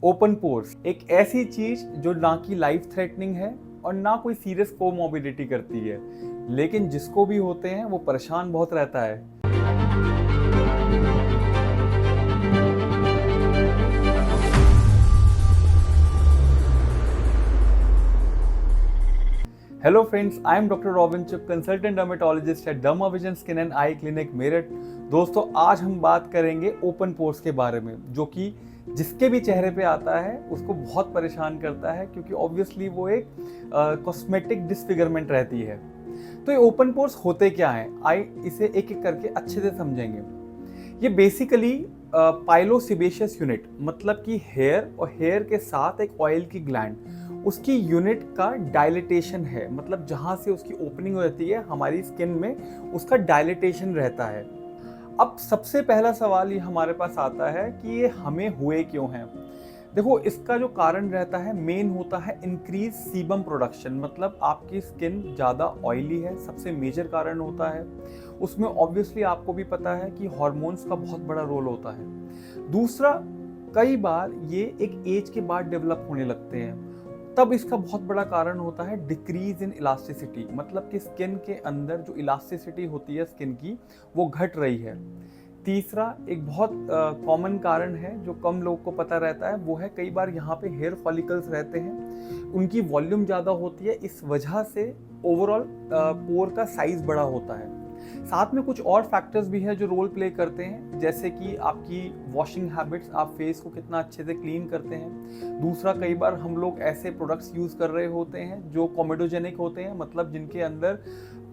Open pores एक ऐसी चीज जो ना कि लाइफ थ्रेटनिंग है और ना कोई सीरियस कोमोबिडिटी करती है, लेकिन जिसको भी होते हैं वो परेशान बहुत रहता है। Hello friends, I am doctor Robin चुप, consultant dermatologist at derma vision skin and eye clinic Meerut. दोस्तों, आज हम बात करेंगे ओपन पोर्स के बारे में, जो कि जिसके भी चेहरे पे आता है उसको बहुत परेशान करता है, क्योंकि ऑब्वियसली वो एक कॉस्मेटिक डिसफिगरमेंट रहती है। तो ये ओपन पोर्स होते क्या हैं, आइए इसे एक एक करके अच्छे से समझेंगे। ये बेसिकली पाइलोसिबेशियस यूनिट, मतलब कि हेयर और हेयर के साथ एक ऑयल की ग्लैंड, उसकी यूनिट का डायलिटेशन है। मतलब जहाँ से उसकी ओपनिंग हो जाती है हमारी स्किन में, उसका डायलिटेशन रहता है। अब सबसे पहला सवाल ये हमारे पास आता है कि ये हमें हुए क्यों हैं। देखो, इसका जो कारण रहता है मेन होता है इंक्रीज सीबम प्रोडक्शन। मतलब आपकी स्किन ज़्यादा ऑयली है, सबसे मेजर कारण होता है। उसमें ऑब्वियसली आपको भी पता है कि हार्मोन्स का बहुत बड़ा रोल होता है। दूसरा, कई बार ये एक एज के बाद डेवलप होने लगते हैं, तब इसका बहुत बड़ा कारण होता है डिक्रीज इन इलास्टिसिटी। मतलब कि स्किन के अंदर जो इलास्टिसिटी होती है स्किन की, वो घट रही है। तीसरा, एक बहुत कॉमन कारण है जो कम लोग को पता रहता है, वो है कई बार यहाँ पे हेयर फॉलिकल्स रहते हैं, उनकी वॉल्यूम ज़्यादा होती है, इस वजह से ओवरऑल पोर का साइज बड़ा होता है। साथ में कुछ और फैक्टर्स भी हैं जो रोल प्ले करते हैं, जैसे कि आपकी वॉशिंग हैबिट्स, आप फेस को कितना अच्छे से क्लीन करते हैं। दूसरा, कई बार हम लोग ऐसे प्रोडक्ट्स यूज़ कर रहे होते हैं जो कोमेडोजेनिक होते हैं, मतलब जिनके अंदर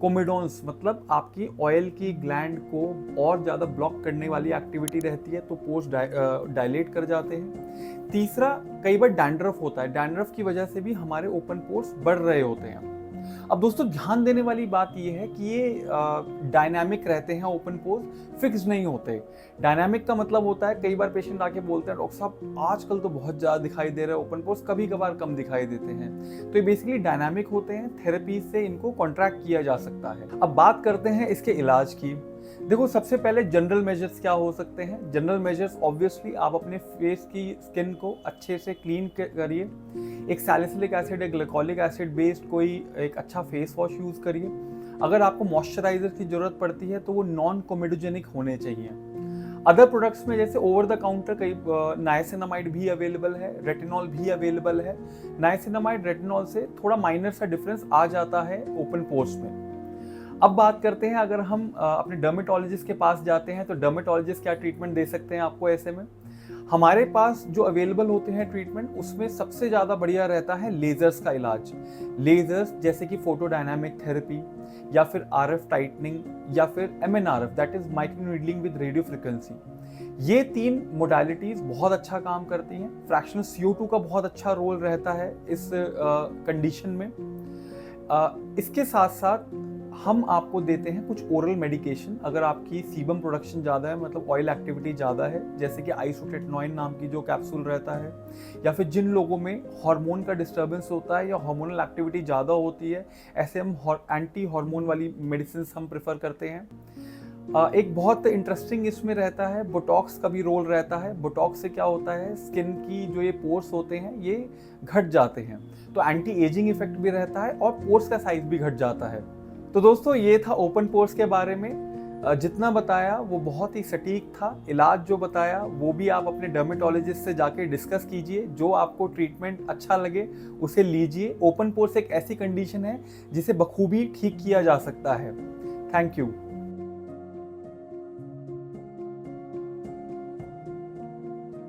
कोमेडोन्स, मतलब आपकी ऑयल की ग्लैंड को और ज़्यादा ब्लॉक करने वाली एक्टिविटी रहती है, तो पोर्स डायलेट कर जाते हैं। तीसरा, कई बार डैंड्रफ होता है, डैंड्रफ की वजह से भी हमारे ओपन पोर्स बढ़ रहे होते हैं। अब दोस्तों, ध्यान देने वाली बात यह है कि ये डायनामिक रहते हैं, ओपन पोर्स फिक्स नहीं होते। डायनामिक का मतलब होता है, कई बार पेशेंट आके बोलते हैं डॉक्टर साहब आजकल तो बहुत ज़्यादा दिखाई दे रहे हैं ओपन पोर्स, कभी कभार कम दिखाई देते हैं। तो ये बेसिकली डायनामिक होते हैं, थेरेपी से इनको कॉन्ट्रैक्ट किया जा सकता है। अब बात करते हैं इसके इलाज की। देखो, सबसे पहले जनरल मेजर्स क्या हो सकते हैं। जनरल मेजर्स ऑब्वियसली आप अपने फेस की स्किन को अच्छे से क्लीन करिए। एक सैलिसिलिक एसिड, एक ग्लिकोलिक एसिड बेस्ड कोई एक अच्छा फेस वॉश यूज़ करिए। अगर आपको मॉइस्चराइजर की ज़रूरत पड़ती है तो वो नॉन कोमेडोजेनिक होने चाहिए। अदर प्रोडक्ट्स में जैसे ओवर द काउंटर कई नाइसिनामाइड भी अवेलेबल है, रेटिनॉल भी अवेलेबल है। नाइसिनामाइड रेटिनॉल से थोड़ा माइनर सा डिफरेंस आ जाता है ओपन पोर्स में। अब बात करते हैं, अगर हम अपने डर्मेटोलॉजिस्ट के पास जाते हैं तो डर्मेटोलॉजिस्ट क्या ट्रीटमेंट दे सकते हैं आपको ऐसे में। हमारे पास जो अवेलेबल होते हैं ट्रीटमेंट, उसमें सबसे ज़्यादा बढ़िया रहता है लेजर्स का इलाज। लेजर्स जैसे कि फोटोडायनामिक थेरेपी, या फिर आरएफ टाइटनिंग, या फिर MNRF, that is micro needling with radio frequency. ये तीन मोडालिटीज़ बहुत अच्छा काम करती हैं। फ्रैक्शनल CO2 का बहुत अच्छा रोल रहता है इस कंडीशन में। इसके साथ साथ हम आपको देते हैं कुछ ओरल मेडिकेशन, अगर आपकी सीबम प्रोडक्शन ज़्यादा है, मतलब ऑयल एक्टिविटी ज़्यादा है, जैसे कि आइसोटेटनॉइन नाम की जो कैप्सूल रहता है, या फिर जिन लोगों में हार्मोन का डिस्टर्बेंस होता है या हार्मोनल एक्टिविटी ज़्यादा होती है, ऐसे हम एंटी हार्मोन वाली मेडिसिन हम प्रेफर करते हैं। एक बहुत इंटरेस्टिंग इसमें रहता है, बोटॉक्स का भी रोल रहता है। बोटॉक्स से क्या होता है, स्किन की जो ये पोर्स होते हैं ये घट जाते हैं, तो एंटी एजिंग इफेक्ट भी रहता है और पोर्स का साइज भी घट जाता है। तो दोस्तों, ये था ओपन पोर्स के बारे में। जितना बताया वो बहुत ही सटीक था। इलाज जो बताया वो भी आप अपने डर्मेटोलॉजिस्ट से जाके डिस्कस कीजिए, जो आपको ट्रीटमेंट अच्छा लगे उसे लीजिए। ओपन पोर्स एक ऐसी कंडीशन है जिसे बखूबी ठीक किया जा सकता है। Thank you.